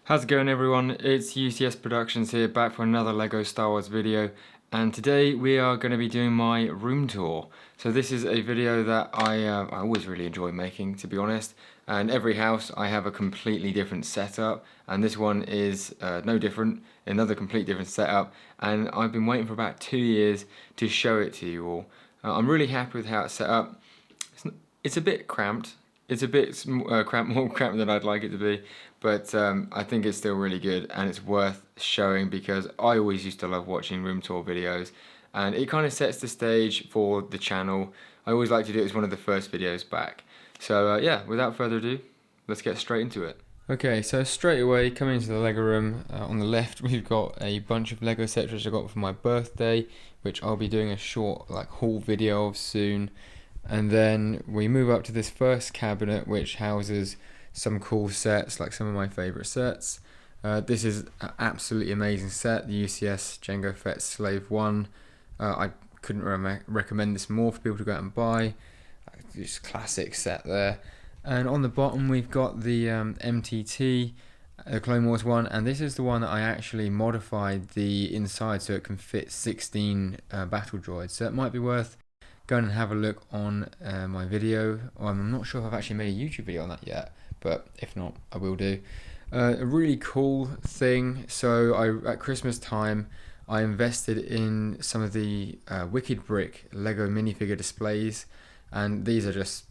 How's it going, everyone? It's UCS Productions here, back for another LEGO Star Wars video, and today we are going to be doing my room tour. So this is a video that I always really enjoy making, to be honest, and every house I have a completely different setup, and this one is no different, another complete different setup, and I've been waiting for about 2 years to show it to you all. I'm really happy with how it's set up. It's a bit cramped. It's a bit more cramped than I'd like it to be, but I think it's still really good and it's worth showing because I always used to love watching room tour videos, and it kind of sets the stage for the channel. I always like to do it as one of the first videos back. So yeah, without further ado, let's get straight into it. Okay, so straight away, coming into the LEGO room, on the left we've got a bunch of LEGO sets which I got for my birthday, which I'll be doing a short haul video of soon. And then we move up to this first cabinet, which houses some cool sets, like some of my favourite sets. This is an absolutely amazing set, the UCS Jango Fett Slave 1. I couldn't recommend this more for people to go out and buy. Just classic set there. And on the bottom we've got the MTT, the Clone Wars one, and this is the one that I actually modified the inside so it can fit 16 battle droids. So it might be worth going and have a look on my video. I'm not sure if I've actually made a YouTube video on that yet, but if not, I will do. A really cool thing, so at Christmas time, I invested in some of the Wicked Brick Lego minifigure displays, and these are just,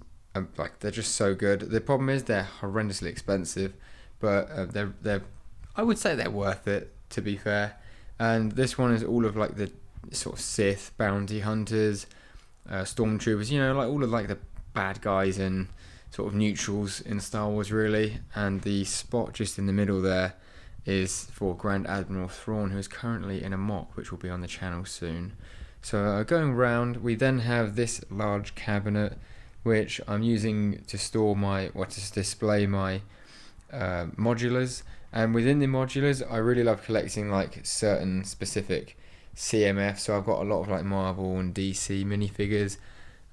they're just so good. The problem is they're horrendously expensive, but they're I would say they're worth it, to be fair. And this one is all of the sort of Sith, bounty hunters, stormtroopers, all of the bad guys and sort of neutrals in Star Wars, really. And the spot just in the middle there is for Grand Admiral Thrawn, who is currently in a MOC, which will be on the channel soon. So going round, we then have this large cabinet, which I'm using to store to display my modulars. And within the modulars, I really love collecting certain specific CMF, so I've got a lot of Marvel and DC minifigures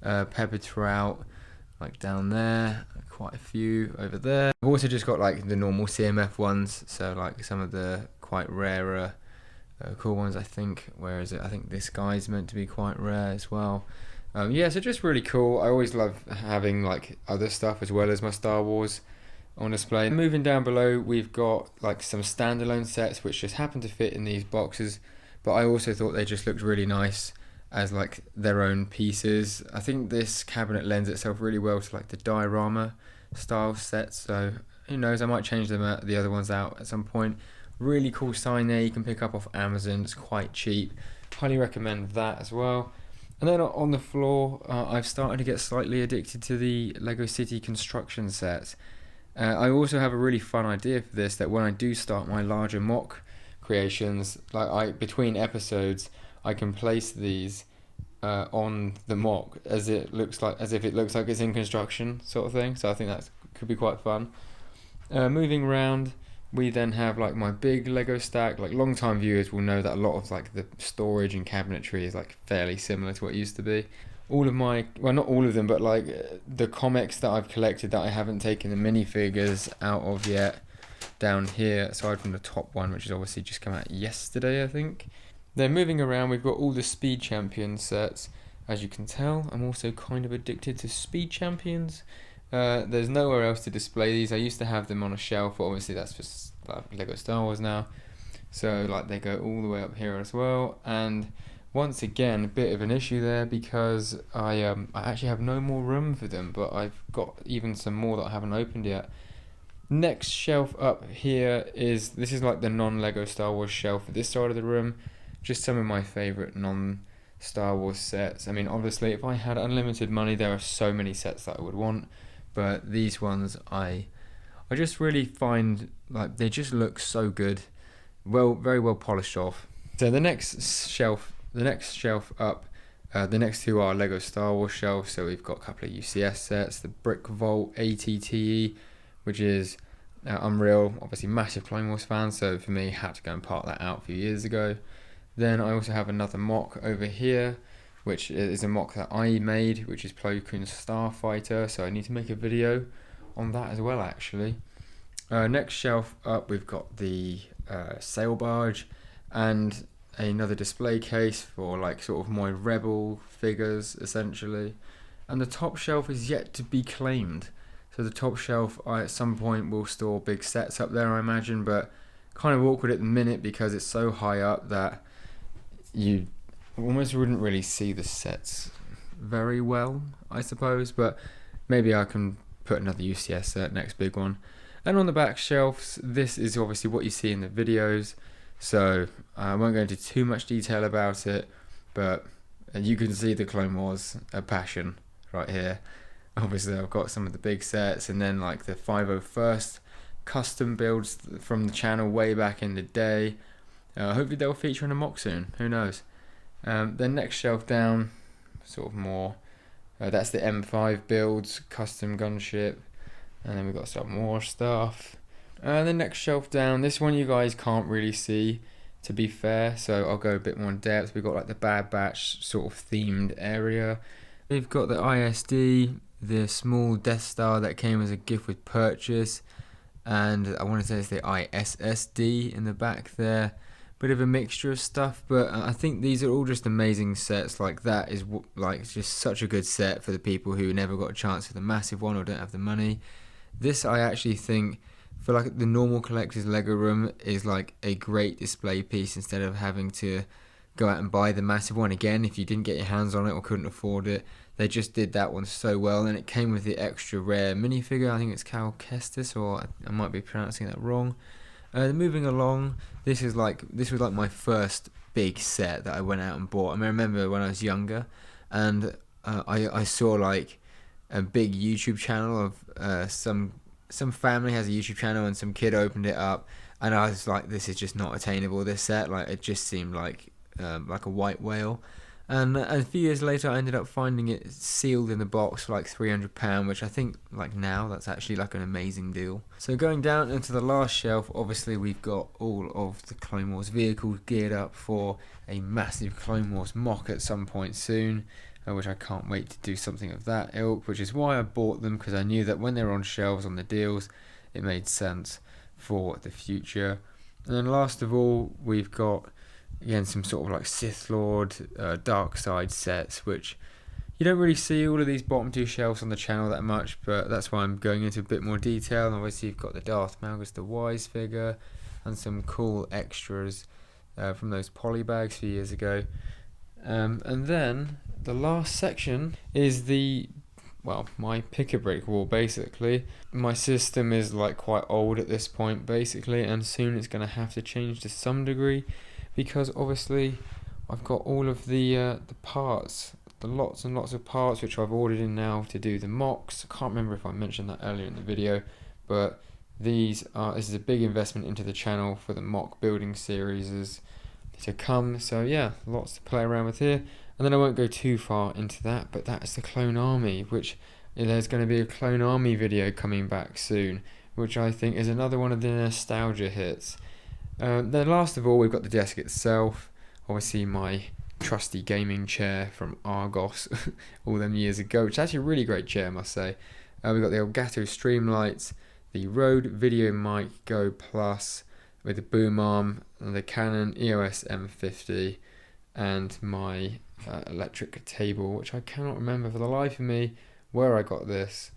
peppered throughout, down there, quite a few over there. I've also just got the normal CMF ones, so some of the quite rarer cool ones, I think. Where is it? I think this guy's meant to be quite rare as well. Yeah, so just really cool. I always love having other stuff as well as my Star Wars on display. Moving down below, we've got some standalone sets which just happen to fit in these boxes, but I also thought they just looked really nice as their own pieces. I think this cabinet lends itself really well to the diorama style sets, so who knows, I might change the other ones out at some point. Really cool sign there, you can pick up off Amazon, it's quite cheap. Highly recommend that as well. And then on the floor, I've started to get slightly addicted to the LEGO City construction sets. I also have a really fun idea for this, that when I do start my larger MOC creations, between episodes, I can place these on the MOC as if it looks like it's in construction, sort of thing. So I think that could be quite fun. Moving around, we then have my big Lego stack. Long time viewers will know that a lot of the storage and cabinetry is fairly similar to what it used to be. All of my, well, not all of them, but the comics that I've collected that I haven't taken the minifigures out of yet, down here, aside from the top one, which has obviously just come out yesterday, I think. Then moving around, we've got all the Speed Champions sets. As you can tell, I'm also kind of addicted to Speed Champions. There's nowhere else to display these. I used to have them on a shelf, but obviously that's just LEGO Star Wars now. So they go all the way up here as well. And once again, a bit of an issue there because I actually have no more room for them, but I've got even some more that I haven't opened yet. Next shelf up here is the non-LEGO Star Wars shelf for this side of the room. Just some of my favourite non-Star Wars sets. I mean, obviously, if I had unlimited money, there are so many sets that I would want, but these ones I just really find they just look so good, very well polished off. So the next shelf up, the next two are LEGO Star Wars shelves. So we've got a couple of UCS sets, the Brick Vault ATTE, which is Unreal, obviously massive Clone Wars fan, so for me, had to go and part that out a few years ago. Then I also have another MOC over here, which is a MOC that I made, which is Plo Koon Starfighter, so I need to make a video on that as well, actually. Next shelf up, we've got the sail barge and another display case for like sort of my rebel figures essentially. And the top shelf is yet to be claimed. So the top shelf, I at some point will store big sets up there, I imagine, but kind of awkward at the minute because it's so high up that you almost wouldn't really see the sets very well, I suppose. But maybe I can put another UCS set, next big one. And on the back shelves, this is obviously what you see in the videos, so I won't go into too much detail about it, but you can see the Clone Wars passion right here. Obviously I've got some of the big sets, and then like the 501st custom builds from the channel way back in the day. Hopefully they'll feature in a MOC soon, who knows. Then next shelf down, sort of more, that's the M5 builds, custom gunship. And then we've got some more stuff. And the next shelf down, this one you guys can't really see, to be fair, so I'll go a bit more in depth. We've got like the Bad Batch sort of themed area. We've got the ISD, the small Death Star that came as a gift with purchase, and I want to say it's the ISSD in the back there. Bit of a mixture of stuff, but I think these are all just amazing sets. Like that is like just such a good set for the people who never got a chance for the massive one or don't have the money. This I actually think for like the normal collector's Lego room is like a great display piece instead of having to go out and buy the massive one again if you didn't get your hands on it or couldn't afford it. They just did that one so well, and it came with the extra rare minifigure. I think it's Cal Kestis, or I might be pronouncing that wrong. Moving along, this was like my first big set that I went out and bought. I remember when I was younger, and I saw like a big YouTube channel of some family has a YouTube channel, and some kid opened it up, and I was like, this is just not attainable, this set. Like it just seemed like a white whale. And a few years later I ended up finding it sealed in the box for like £300, which I think like now that's actually like an amazing deal. So going down into the last shelf, obviously we've got all of the Clone Wars vehicles geared up for a massive Clone Wars MOC at some point soon, which I can't wait to do something of that ilk, which is why I bought them, because I knew that when they were on shelves on the deals it made sense for the future. And then last of all, we've got again some sort of like Sith Lord, Dark Side sets, which you don't really see all of these bottom two shelves on the channel that much, but that's why I'm going into a bit more detail. And obviously you've got the Darth Malgus the Wise figure, and some cool extras from those poly bags a few years ago. And then the last section is my pick-a-brick wall, basically. My system is like quite old at this point, basically, and soon it's going to have to change to some degree, because obviously I've got all of the parts, the lots and lots of parts which I've ordered in now to do the MOCs. I can't remember if I mentioned that earlier in the video, but this is a big investment into the channel for the MOC building series is to come. So yeah, lots to play around with here. And then I won't go too far into that, but that's the Clone Army, which there's going to be a Clone Army video coming back soon, which I think is another one of the nostalgia hits. Then last of all, we've got the desk itself. Obviously my trusty gaming chair from Argos all them years ago, which is actually a really great chair, I must say. We've got the Elgato Streamlights, the Rode Video Mic Go Plus with the boom arm, and the Canon EOS M50, and my electric table, which I cannot remember for the life of me where I got this,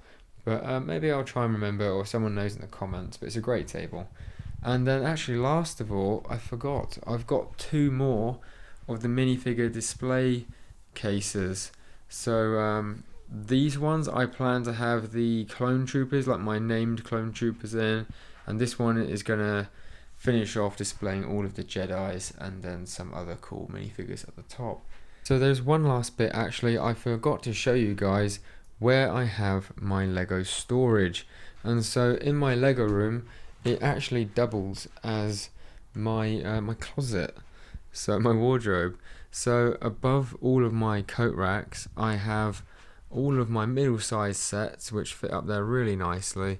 but maybe I'll try and remember, or someone knows in the comments. But it's a great table. And then actually last of all, I forgot, I've got two more of the minifigure display cases. So these ones I plan to have the clone troopers, like my named clone troopers in, and this one is going to finish off displaying all of the Jedis and then some other cool minifigures at the top. So there's one last bit actually, I forgot to show you guys where I have my Lego storage. And so in my Lego room, it actually doubles as my my closet, so my wardrobe. So above all of my coat racks, I have all of my middle-sized sets which fit up there really nicely,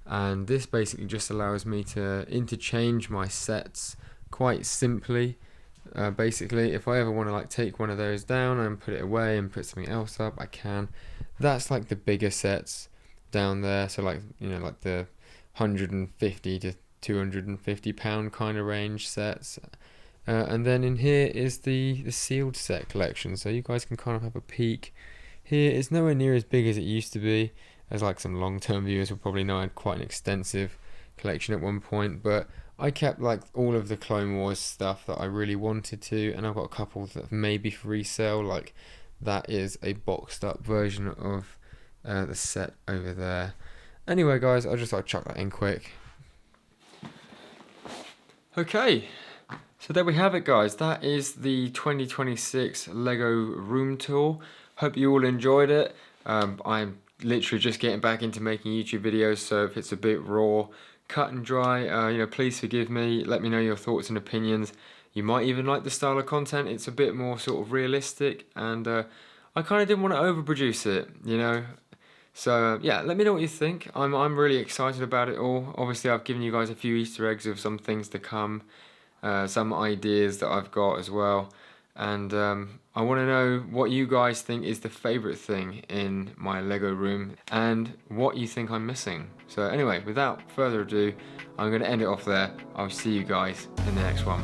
and this basically just allows me to interchange my sets quite simply. Basically, if I ever want to like take one of those down and put it away and put something else up, I can. That's like the bigger sets down there, so like, you know, like the 150 to 250 pound kind of range sets. And then in here is the sealed set collection, so you guys can kind of have a peek. Here it's nowhere near as big as it used to be, as like some long-term viewers will probably know I had quite an extensive collection at one point, but I kept like all of the Clone Wars stuff that I really wanted to, and I've got a couple that may be for resale, like that is a boxed up version of the set over there. Anyway guys, I just thought I'd chuck that in quick. Okay, so there we have it guys, that is the 2026 LEGO room tour. Hope you all enjoyed it. I'm literally just getting back into making YouTube videos, so if it's a bit raw, cut and dry, you know, please forgive me. Let me know your thoughts and opinions. You might even like the style of content. It's a bit more sort of realistic, and I kind of didn't want to overproduce it, you know. So yeah, let me know what you think. I'm really excited about it all. Obviously I've given you guys a few Easter eggs of some things to come, some ideas that I've got as well, and I want to know what you guys think is the favourite thing in my LEGO room and what you think I'm missing. So anyway, without further ado, I'm going to end it off there. I'll see you guys in the next one.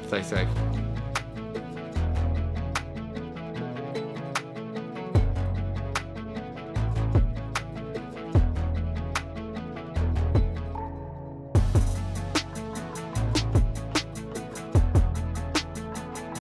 Stay safe.